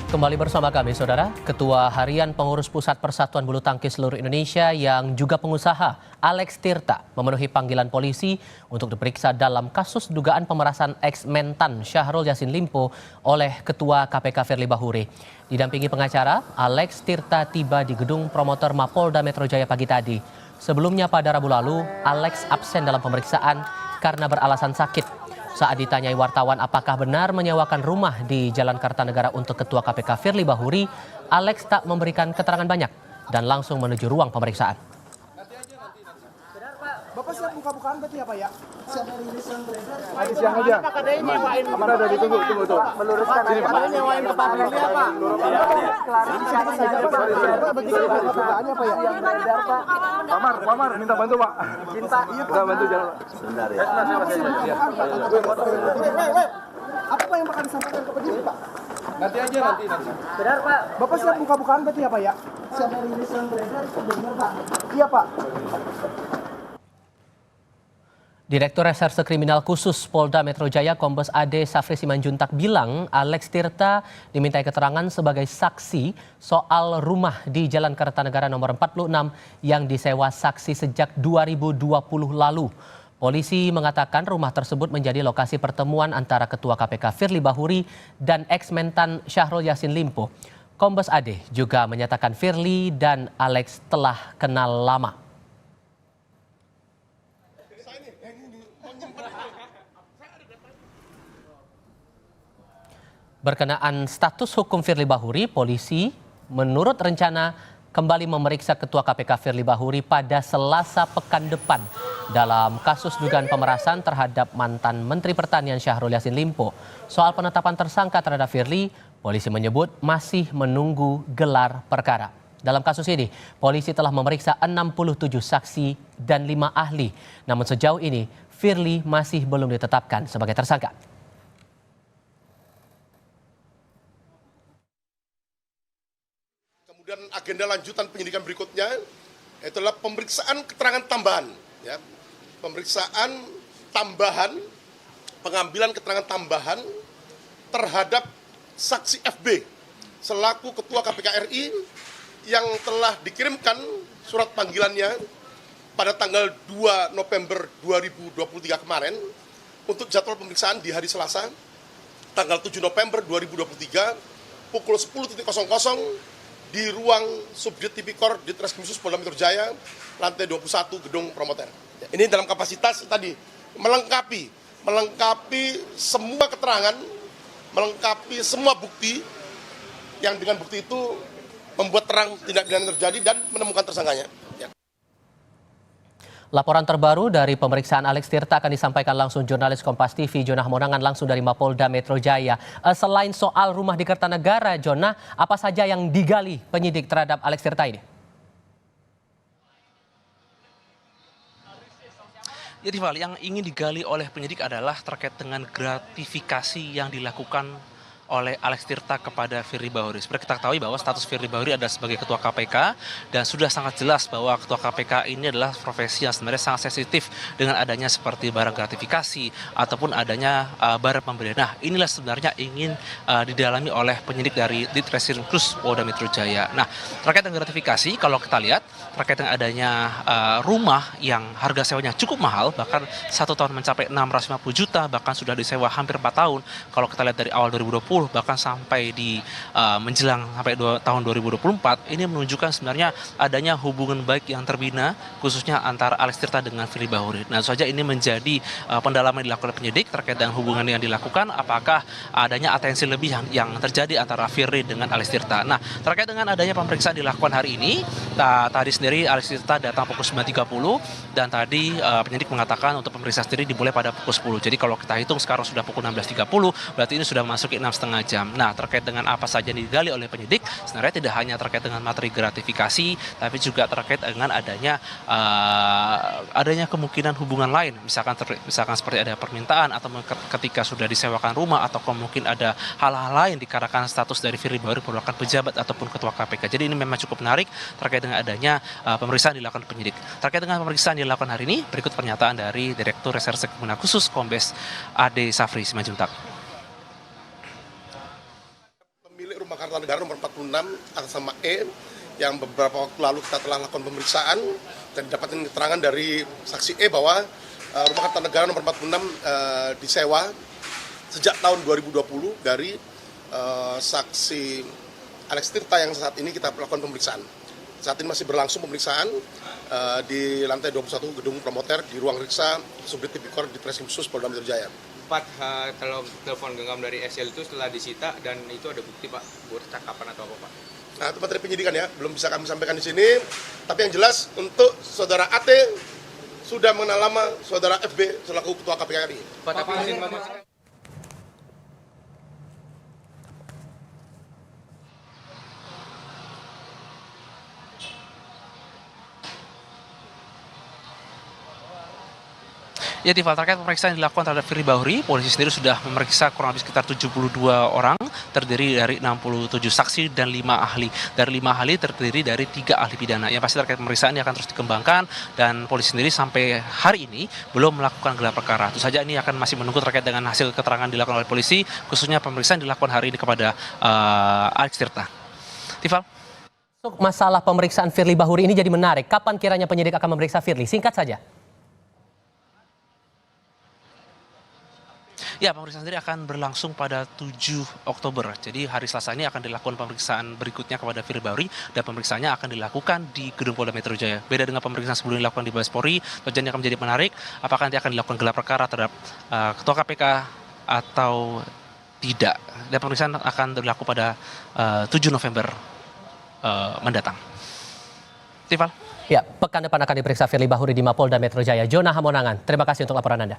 Kembali bersama kami, Saudara. Ketua Harian Pengurus Pusat Persatuan Bulu Tangkis Seluruh Indonesia yang juga pengusaha, Alex Tirta, memenuhi panggilan polisi untuk diperiksa dalam kasus dugaan pemerasan ex-mentan Syahrul Yassin Limpo oleh Ketua KPK Firly Bahuri. Didampingi pengacara, Alex Tirta tiba di gedung promotor Mapolda Metro Jaya pagi tadi. Sebelumnya pada Rabu lalu, Alex absen dalam pemeriksaan karena beralasan sakit. Saat ditanyai wartawan apakah benar menyewakan rumah di Jalan Kartanegara untuk Ketua KPK Firly Bahuri, Alex tak memberikan keterangan banyak dan langsung menuju ruang pemeriksaan. Bapak siap buka-bukaan berarti ya Pak ya? Siap rilis yang beredar? Tadi siang aja. Kamar ada ditunggu tuh. Meluruskan sini Pak. Nyewain ke Pak Firly ya Pak? Klarifikasi saja Pak. Begitu buka-bukaannya Pak ya? Yang beredar Pak. Kamar minta bantu Pak. Minta bantu jalan. Sebentar ya. Apa yang bakal disampaikan ke penyidik Pak? Nanti. Benar Pak. Bapak siap buka-bukaan berarti ya Pak ya? Siap rilis yang beredar benar Pak? Iya Pak. Direktur Reserse Kriminal Khusus Polda Metro Jaya Kombes AD Safri Simanjuntak bilang Alex Tirta dimintai keterangan sebagai saksi soal rumah di Jalan Kartanegara nomor 46 yang disewa saksi sejak 2020 lalu. Polisi mengatakan rumah tersebut menjadi lokasi pertemuan antara Ketua KPK Firly Bahuri dan ex-mentan Syahrul Yassin Limpo. Kombes AD juga menyatakan Firly dan Alex telah kenal lama. Berkenaan status hukum Firly Bahuri, polisi menurut rencana kembali memeriksa Ketua KPK Firly Bahuri pada Selasa pekan depan dalam kasus dugaan pemerasan terhadap mantan Menteri Pertanian Syahrul Yassin Limpo. Soal penetapan tersangka terhadap Firly, polisi menyebut masih menunggu gelar perkara. Dalam kasus ini, polisi telah memeriksa 67 saksi dan 5 ahli. Namun sejauh ini, Firly masih belum ditetapkan sebagai tersangka. Dan agenda lanjutan penyidikan berikutnya adalah pemeriksaan keterangan tambahan, ya. Pemeriksaan tambahan, pengambilan keterangan tambahan terhadap saksi FB selaku Ketua KPK RI yang telah dikirimkan surat panggilannya pada tanggal 2 November 2023 kemarin untuk jadwal pemeriksaan di hari Selasa tanggal 7 November 2023 pukul 10.00 di ruang Subdit Tipikor Ditreskrim Khusus Polda Metro Jaya, lantai 21 gedung promoter. Ini dalam kapasitas tadi melengkapi semua keterangan, melengkapi semua bukti yang dengan bukti itu membuat terang tindak pidana terjadi dan menemukan tersangkanya. Laporan terbaru dari pemeriksaan Alex Tirta akan disampaikan langsung jurnalis Kompas TV Jonah Monangan langsung dari Mapolda Metro Jaya. Selain soal rumah di Kertanegara, Jonah, apa saja yang digali penyidik terhadap Alex Tirta ini? Jadi Val, yang ingin digali oleh penyidik adalah terkait dengan gratifikasi yang dilakukan oleh Alex Tirta kepada Firly Bahuri. Seperti kita ketahui bahwa status Firly Bahuri adalah sebagai Ketua KPK dan sudah sangat jelas bahwa Ketua KPK ini adalah profesi yang sebenarnya sangat sensitif dengan adanya seperti barang gratifikasi ataupun adanya barang pemberian. Nah, inilah sebenarnya ingin didalami oleh penyidik dari Ditreskrim Khusus Polda Metro Jaya. Nah, terkait dengan gratifikasi, kalau kita lihat terkait dengan adanya rumah yang harga sewanya cukup mahal, bahkan 1 tahun mencapai 650 juta, bahkan sudah disewa hampir 4 tahun. Kalau kita lihat dari awal 2020 bahkan sampai di menjelang sampai tahun 2024, ini menunjukkan sebenarnya adanya hubungan baik yang terbina khususnya antara Alex Tirta dengan Firly Bahuri. Nah, saja ini menjadi pendalaman yang dilakukan penyidik terkait dengan hubungan yang dilakukan, apakah adanya atensi lebih yang terjadi antara Firly dengan Alex Tirta. Nah, terkait dengan adanya pemeriksaan dilakukan hari ini, tadi sendiri Alex Tirta datang pukul 9.30 dan tadi penyidik mengatakan untuk pemeriksaan sendiri dimulai pada pukul 10. Jadi kalau kita hitung sekarang sudah pukul 16.30, berarti ini sudah masuk 6,5 jam. Nah, terkait dengan apa saja yang digali oleh penyidik, sebenarnya tidak hanya terkait dengan materi gratifikasi, tapi juga terkait dengan adanya kemungkinan hubungan lain, misalkan seperti ada permintaan atau ketika sudah disewakan rumah atau mungkin ada hal-hal lain dikarenakan status dari Firly Bahuri merupakan pejabat ataupun Ketua KPK. Jadi ini memang cukup menarik terkait dengan adanya pemeriksaan dilakukan penyidik. Terkait dengan pemeriksaan yang dilakukan hari ini, berikut pernyataan dari Direktur Reserse Kriminal Khusus Kombes AD Safri Simanjuntak. Rumah Kartanegara nomor 46 atas nama E yang beberapa waktu lalu kita telah lakukan pemeriksaan dan didapatkan keterangan dari saksi E bahwa Rumah Kartanegara nomor 46 disewa sejak tahun 2020 dari saksi Alex Tirta yang saat ini kita lakukan pemeriksaan. Saat ini masih berlangsung pemeriksaan di lantai 21 gedung promoter di ruang riksa Subdit Tipikor di Treskrim Sus Polda Metro Jaya. 4 telepon genggam dari SL itu setelah disita dan itu ada bukti Pak, percakapan atau apa Pak? Nah, itu materi penyidikan ya, belum bisa kami sampaikan di sini. Tapi yang jelas untuk saudara AT sudah mengenal lama saudara FB selaku ketua KPK ini. Pak, tapi izin Pak. Ya, Tifal, terkait pemeriksaan yang dilakukan terhadap Firly Bahuri, polisi sendiri sudah memeriksa kurang lebih sekitar 72 orang, terdiri dari 67 saksi dan 5 ahli. Dari 5 ahli terdiri dari 3 ahli pidana. Yang pasti terkait pemeriksaan ini akan terus dikembangkan, dan polisi sendiri sampai hari ini belum melakukan gelar perkara. Tentu saja ini akan masih menunggu terkait dengan hasil keterangan dilakukan oleh polisi, khususnya pemeriksaan dilakukan hari ini kepada Alex Tirta. Tifal? Masalah pemeriksaan Firly Bahuri ini jadi menarik. Kapan kiranya penyidik akan memeriksa Firly? Singkat saja. Ya, pemeriksaan sendiri akan berlangsung pada 7 Oktober. Jadi hari Selasa ini akan dilakukan pemeriksaan berikutnya kepada Firly Bahuri, dan pemeriksaannya akan dilakukan di Gedung Polda Metro Jaya. Beda dengan pemeriksaan sebelumnya dilakukan di Mabes Polri, tujuannya akan menjadi menarik. Apakah nanti akan dilakukan gelar perkara terhadap Ketua KPK atau tidak. Dan pemeriksaan akan berlaku pada 7 November mendatang. Tifal? Ya, pekan depan akan diperiksa Firly Bahuri di Mapolda Metro Jaya. Jona Hamonangan, terima kasih untuk laporan Anda.